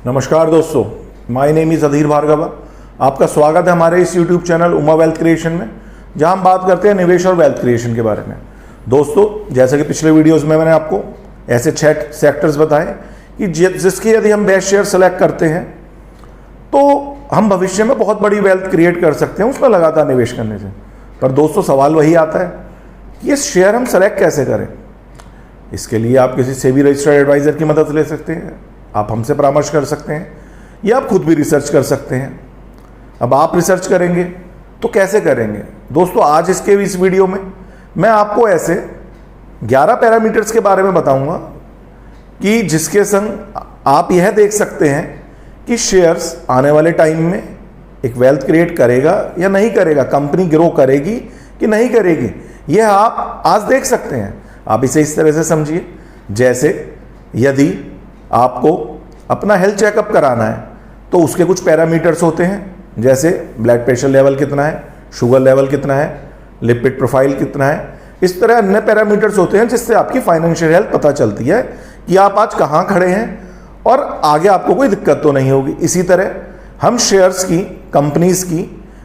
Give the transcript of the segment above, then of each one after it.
नमस्कार दोस्तों, my name is अधीर भार्गव। आपका स्वागत है हमारे इस YouTube channel Uma wealth creation में, जहां हम बात करते हैं निवेश और वेल्थ क्रिएशन के बारे में। दोस्तों, जैसे कि पिछले वीडियोस में मैंने आपको ऐसे 6 सेक्टर्स बताए कि जिसकी यदि हम बेस्ट शेयर सेलेक्ट करते हैं तो हम भविष्य में बहुत बड़ी वेल्थ क्रिएट कर सकते हैं उसमें लगातार निवेश करने से। पर दोस्तों, सवाल वही आता है कि ये शेयर हम सेलेक्ट कैसे करें। इसके लिए आप किसी सेबी रजिस्टर्ड एडवाइजर की मदद ले सकते हैं, आप हमसे परामर्श कर सकते हैं, या आप खुद भी रिसर्च कर सकते हैं। अब आप रिसर्च करेंगे तो कैसे करेंगे दोस्तों? आज इस वीडियो में मैं आपको ऐसे 11 पैरामीटर्स के बारे में बताऊंगा कि जिसके संग आप यह देख सकते हैं कि शेयर्स आने वाले टाइम में एक वेल्थ क्रिएट करेगा या नहीं करेगा, कंपनी ग्रो करेगी कि नहीं करेगी, यह आप आज देख सकते हैं। आप इसे इस तरह से समझिए, जैसे यदि आपको अपना हेल्थ चेकअप कराना है तो उसके कुछ पैरामीटर्स होते हैं, जैसे ब्लड प्रेशर लेवल कितना है, शुगर लेवल कितना है, लिपिड प्रोफाइल कितना है। इस तरह अन्य पैरामीटर्स होते हैं जिससे आपकी फाइनेंशियल हेल्थ पता चलती है कि आप आज कहाँ खड़े हैं और आगे आपको कोई दिक्कत तो नहीं होगी। इसी तरह हम शेयर्स की, कंपनीज की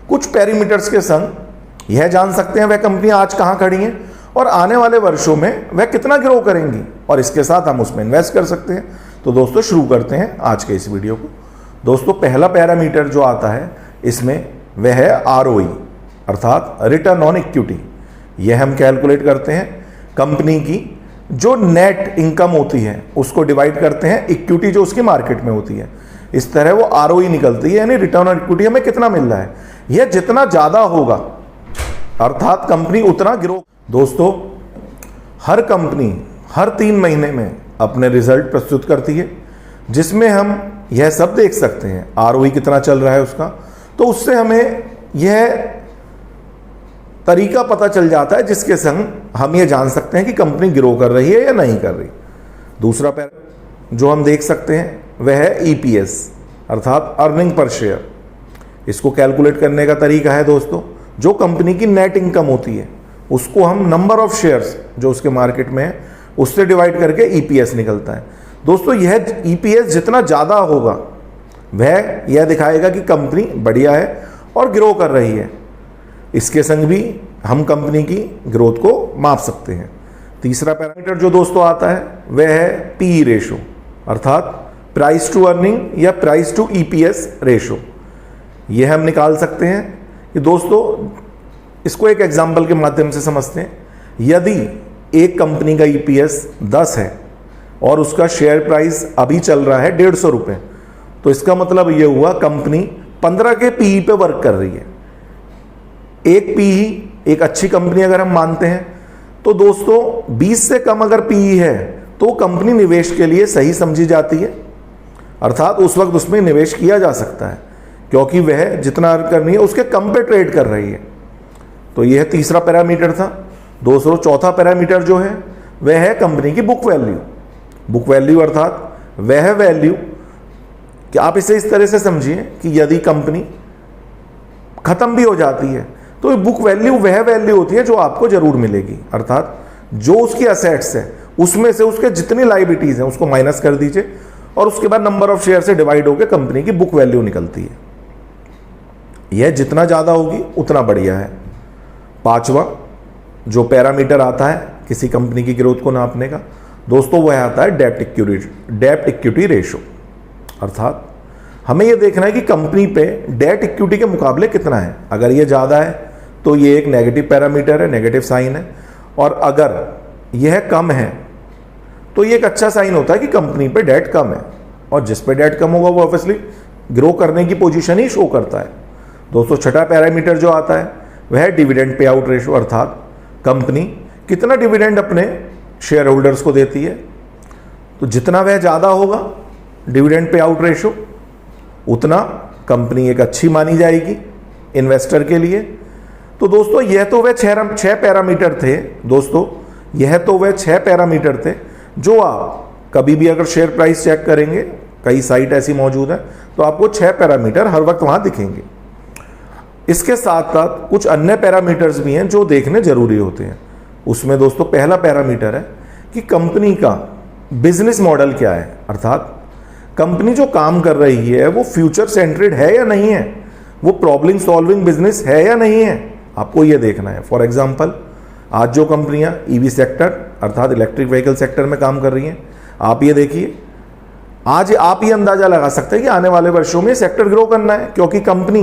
कुछ पैरामीटर्स के संग यह जान सकते हैं वह कंपनी आज कहाँ खड़ी हैं और आने वाले वर्षों में वह कितना ग्रो करेंगी, और इसके साथ हम उसमें इन्वेस्ट कर सकते हैं। तो दोस्तों, शुरू करते हैं आज के इस वीडियो को। दोस्तों, पहला पैरामीटर जो आता है इसमें वह है ROE, अर्थात रिटर्न ऑन इक्विटी। यह हम कैलकुलेट करते हैं कंपनी की जो नेट इनकम होती है उसको डिवाइड करते हैं इक्विटी जो उसकी मार्केट में होती है। इस तरह वो ROE निकलती है, यानी रिटर्न ऑन इक्विटी हमें कितना मिल रहा है। यह जितना ज़्यादा होगा अर्थात कंपनी उतना ग्रो। दोस्तों, हर कंपनी हर 3 महीने में अपने रिजल्ट प्रस्तुत करती है, जिसमें हम यह सब देख सकते हैं ROE कितना चल रहा है उसका। तो उससे हमें यह तरीका पता चल जाता है जिसके संग हम ये जान सकते हैं कि कंपनी ग्रो कर रही है या नहीं कर रही। दूसरा पैरा जो हम देख सकते हैं वह है EPS, अर्थात अर्निंग पर शेयर। इसको कैलकुलेट करने का तरीका है दोस्तों, जो कंपनी की नेट इनकम होती है उसको हम नंबर ऑफ शेयर्स जो उसके मार्केट में है उससे डिवाइड करके EPS निकलता है। दोस्तों, यह EPS जितना ज़्यादा होगा वह यह दिखाएगा कि कंपनी बढ़िया है और ग्रो कर रही है। इसके संग भी हम कंपनी की ग्रोथ को माप सकते हैं। तीसरा पैरामीटर जो दोस्तों आता है वह है PE रेशो, अर्थात प्राइस टू अर्निंग या प्राइस टू EPS रेशो। यह हम निकाल सकते हैं कि दोस्तों, इसको एक एग्जाम्पल के माध्यम से समझते हैं। यदि एक कंपनी का EPS 10 है और उसका शेयर प्राइस अभी चल रहा है 150 रुपये, तो इसका मतलब यह हुआ कंपनी 15 के PE पे वर्क कर रही है। एक PE एक अच्छी कंपनी अगर हम मानते हैं तो दोस्तों 20 से कम अगर PE है तो कंपनी निवेश के लिए सही समझी जाती है, अर्थात उस वक्त उसमें निवेश किया जा सकता है क्योंकि वह जितना अर्न करनी है उसके कम पे ट्रेड कर रही है। तो यह तीसरा पैरामीटर था दोस्तों। चौथा पैरामीटर जो है वह है कंपनी की बुक वैल्यू। बुक वैल्यू अर्थात वह वैल्यू कि आप इसे इस तरह से समझिए कि यदि कंपनी खत्म भी हो जाती है तो बुक वैल्यू वह वैल्यू होती है जो आपको जरूर मिलेगी, अर्थात जो उसकी असेट्स है उसमें से उसके जितनी लायबिलिटीज हैं उसको माइनस कर दीजिए और उसके बाद नंबर ऑफ शेयर से डिवाइड होकर कंपनी की बुक वैल्यू निकलती है। यह जितना ज़्यादा होगी उतना बढ़िया है। पांचवा जो पैरामीटर आता है किसी कंपनी की ग्रोथ को नापने का दोस्तों वह आता है डेब्ट इक्विटी रेशो, अर्थात हमें यह देखना है कि कंपनी पे डेट इक्विटी के मुकाबले कितना है। अगर ये ज़्यादा है तो ये एक नेगेटिव पैरामीटर है, नेगेटिव साइन है, और अगर यह कम है तो ये एक अच्छा साइन होता है कि कंपनी पे डेट कम है, और जिस पे डेट कम होगा वो ऑब्वियसली ग्रो करने की पोजीशन ही शो करता है। दोस्तों, छठा पैरामीटर जो आता है वह है डिविडेंड पे आउट रेशो, अर्थात कंपनी कितना डिविडेंड अपने शेयर होल्डर्स को देती है। तो जितना वह ज़्यादा होगा डिविडेंड पे आउट रेशो उतना कंपनी एक अच्छी मानी जाएगी इन्वेस्टर के लिए। तो दोस्तों, यह तो वह 6 पैरामीटर थे दोस्तों, यह तो वह 6 पैरामीटर थे जो आप कभी भी अगर शेयर प्राइस चेक करेंगे, कई साइट ऐसी मौजूद है, तो आपको 6 पैरामीटर हर वक्त वहाँ दिखेंगे। इसके साथ साथ कुछ अन्य पैरामीटर्स भी हैं जो देखने जरूरी होते हैं। उसमें दोस्तों पहला पैरामीटर है कि कंपनी का बिजनेस मॉडल क्या है, अर्थात कंपनी जो काम कर रही है वो फ्यूचर सेंट्रेड है या नहीं है, वो प्रॉब्लम सॉल्विंग बिजनेस है या नहीं है, आपको ये देखना है। फॉर एग्जांपल, आज जो कंपनियां ईवी सेक्टर अर्थात इलेक्ट्रिक व्हीकल सेक्टर में काम कर रही हैं, आप ये देखिए, आज आप ये अंदाजा लगा सकते हैं कि आने वाले वर्षों में सेक्टर ग्रो करना है, क्योंकि कंपनी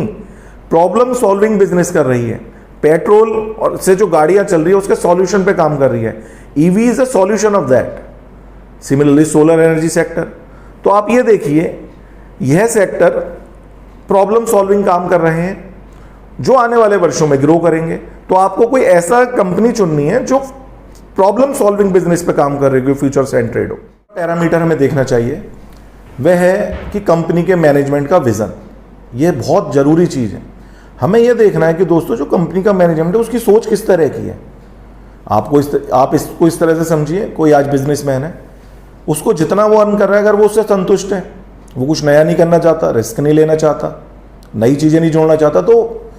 प्रॉब्लम सॉल्विंग बिजनेस कर रही है। पेट्रोल और से जो गाड़ियां चल रही है उसके सॉल्यूशन पे काम कर रही है। EV is a solution of that. Similarly solar energy sector, तो आप ये देखिए, यह सेक्टर प्रॉब्लम सॉल्विंग काम कर रहे हैं जो आने वाले वर्षों में ग्रो करेंगे। तो आपको कोई ऐसा कंपनी चुननी है जो प्रॉब्लम सॉल्विंग बिजनेस पे काम कर रही है, फ्यूचर सेंट्रेड हो। पैरामीटर हमें देखना चाहिए वह है कि कंपनी के मैनेजमेंट का विजन। यह बहुत जरूरी चीज है। हमें यह देखना है कि दोस्तों जो कंपनी का मैनेजमेंट है उसकी सोच किस तरह की है। आप इसको इस तरह से समझिए, कोई आज बिजनेसमैन है, उसको जितना वो अर्न कर रहा है अगर वो उससे संतुष्ट है, वो कुछ नया नहीं करना चाहता, रिस्क नहीं लेना चाहता, नई चीजें नहीं जोड़ना चाहता, तो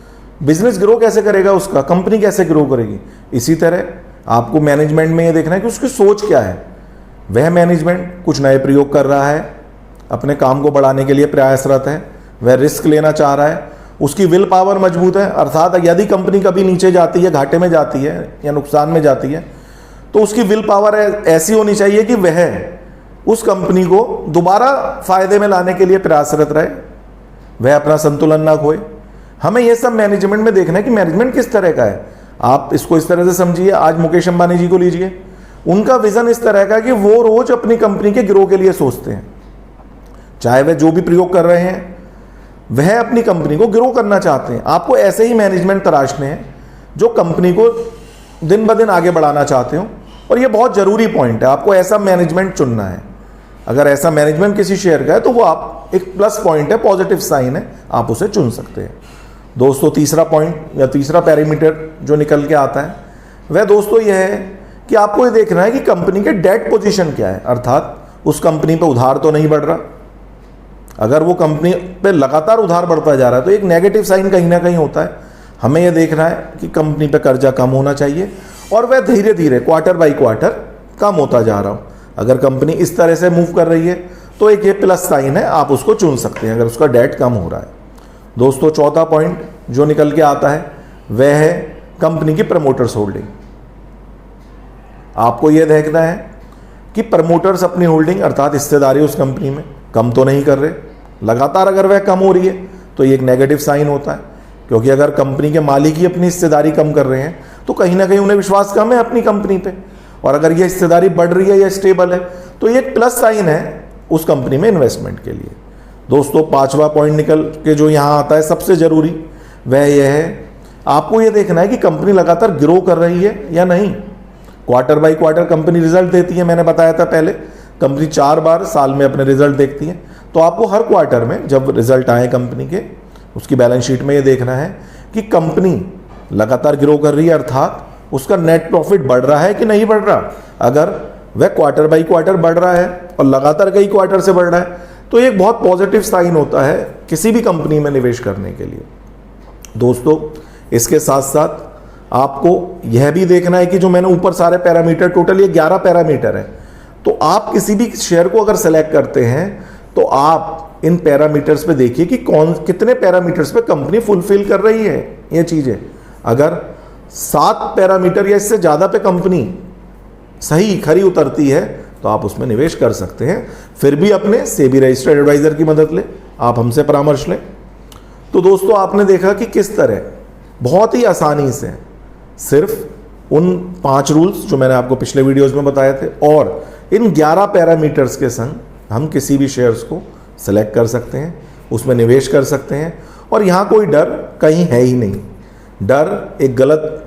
बिजनेस ग्रो कैसे करेगा उसका, कंपनी कैसे ग्रो करेगी। इसी तरह आपको मैनेजमेंट में ये देखना है कि उसकी सोच क्या है। वह मैनेजमेंट कुछ नए प्रयोग कर रहा है, अपने काम को बढ़ाने के लिए प्रयासरत है, वह रिस्क लेना चाह रहा है, उसकी विल पावर मजबूत है, अर्थात यदि कंपनी कभी नीचे जाती है, घाटे में जाती है या नुकसान में जाती है, तो उसकी विल पावर ऐसी होनी चाहिए कि वह उस कंपनी को दोबारा फायदे में लाने के लिए प्रयासरत रहे, वह अपना संतुलन ना खोए। हमें यह सब मैनेजमेंट में देखना है कि मैनेजमेंट किस तरह का है। आप इसको इस तरह से समझिए, आज मुकेश अंबानी जी को लीजिए, उनका विजन इस तरह का कि वो रोज अपनी कंपनी के ग्रो के लिए सोचते हैं। चाहे वह जो भी प्रयोग कर रहे हैं, वह अपनी कंपनी को ग्रो करना चाहते हैं। आपको ऐसे ही मैनेजमेंट तराशने हैं जो कंपनी को दिन ब दिन आगे बढ़ाना चाहते हो, और यह बहुत जरूरी पॉइंट है। आपको ऐसा मैनेजमेंट चुनना है। अगर ऐसा मैनेजमेंट किसी शेयर का है तो वो आप एक प्लस पॉइंट है, पॉजिटिव साइन है, आप उसे चुन सकते हैं। दोस्तों, तीसरा पॉइंट या तीसरा पैरामीटर जो निकल के आता है वह दोस्तों यह है कि आपको ये देखना है कि कंपनी के डेट पोजीशन क्या है, अर्थात उस कंपनी पे उधार तो नहीं बढ़ रहा। अगर वो कंपनी पे लगातार उधार बढ़ता जा रहा है तो एक नेगेटिव साइन कहीं ना कहीं होता है। हमें यह देखना है कि कंपनी पे कर्जा कम होना चाहिए और वह धीरे धीरे क्वार्टर बाई क्वार्टर कम होता जा रहा हो। अगर कंपनी इस तरह से मूव कर रही है तो एक ये प्लस साइन है, आप उसको चुन सकते हैं अगर उसका डेट कम हो रहा है। दोस्तों, चौथा पॉइंट जो निकल के आता है वह है कंपनी की प्रमोटर्स होल्डिंग। आपको यह देखना है कि प्रमोटर्स अपनी होल्डिंग अर्थात हिस्सेदारी उस कंपनी में कम तो नहीं कर रहे। लगातार अगर वह कम हो रही है तो ये एक नेगेटिव साइन होता है, क्योंकि अगर कंपनी के मालिक ही अपनी हिस्सेदारी कम कर रहे हैं तो कहीं ना कहीं उन्हें विश्वास कम है अपनी कंपनी पे, और अगर ये हिस्सेदारी बढ़ रही है या स्टेबल है तो ये एक प्लस साइन है उस कंपनी में इन्वेस्टमेंट के लिए। दोस्तों, पांचवा पॉइंट निकल के जो यहाँ आता है सबसे जरूरी वह यह है, आपको यह देखना है कि कंपनी लगातार ग्रो कर रही है या नहीं। Quarter by quarter company result देती है, मैंने बताया था पहले, कंपनी 4 बार साल में अपने रिजल्ट देखती है। तो आपको हर क्वार्टर में जब रिजल्ट आए कंपनी के, उसकी बैलेंस शीट में ये देखना है कि कंपनी लगातार ग्रो कर रही है, अर्थात उसका नेट प्रॉफिट बढ़ रहा है कि नहीं बढ़ रहा। अगर वह क्वार्टर बाई क्वार्टर बढ़ रहा है और लगातार कई क्वार्टर से बढ़ रहा है तो ये एक बहुत पॉजिटिव साइन होता है किसी भी कंपनी में निवेश करने के लिए। दोस्तों, इसके साथ साथ आपको यह भी देखना है कि जो मैंने ऊपर सारे पैरामीटर, टोटल ये 11 पैरामीटर है, तो आप किसी भी शेयर को अगर सेलेक्ट करते हैं तो आप इन पैरामीटर्स पे देखिए कि कितने पैरामीटर्स पे कंपनी फुलफिल कर रही है ये चीजें। अगर 7 पैरामीटर या इससे ज्यादा पे कंपनी सही खरी उतरती है तो आप उसमें निवेश कर सकते हैं। फिर भी अपने सेबी रजिस्टर्ड एडवाइजर की मदद लें, आप हमसे परामर्श लें। तो दोस्तों, आपने देखा कि किस तरह बहुत ही आसानी से सिर्फ उन 5 रूल्स जो मैंने आपको पिछले वीडियोस में बताए थे और इन 11 पैरामीटर्स के संग हम किसी भी शेयर्स को सेलेक्ट कर सकते हैं, उसमें निवेश कर सकते हैं, और यहाँ कोई डर कहीं है ही नहीं। डर एक गलत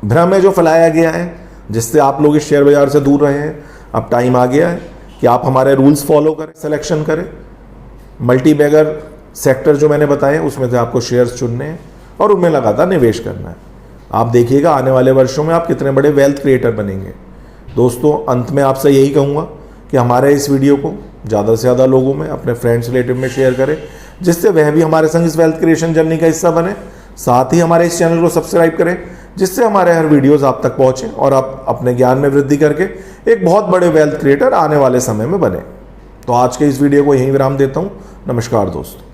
भ्रम है जो फैलाया गया है, जिससे आप लोग इस शेयर बाजार से दूर रहे हैं। अब टाइम आ गया है कि आप हमारे रूल्स फॉलो करें, सिलेक्शन करें। मल्टी बैगर सेक्टर जो मैंने बताए उसमें से आपको शेयर्स चुनने हैं और उनमें लगातार निवेश करना है। आप देखिएगा आने वाले वर्षों में आप कितने बड़े वेल्थ क्रिएटर बनेंगे। दोस्तों, अंत में आपसे यही कहूँगा कि हमारे इस वीडियो को ज़्यादा से ज़्यादा लोगों में, अपने फ्रेंड्स रिलेटिव में शेयर करें, जिससे वह भी हमारे संग इस वेल्थ क्रिएशन जर्नी का हिस्सा बने। साथ ही हमारे इस चैनल को सब्सक्राइब करें, जिससे हमारे हर वीडियोस आप तक पहुंचे और आप अपने ज्ञान में वृद्धि करके एक बहुत बड़े वेल्थ क्रिएटर आने वाले समय में बने। तो आज के इस वीडियो को यहीं विराम देता हूँ। नमस्कार दोस्तों।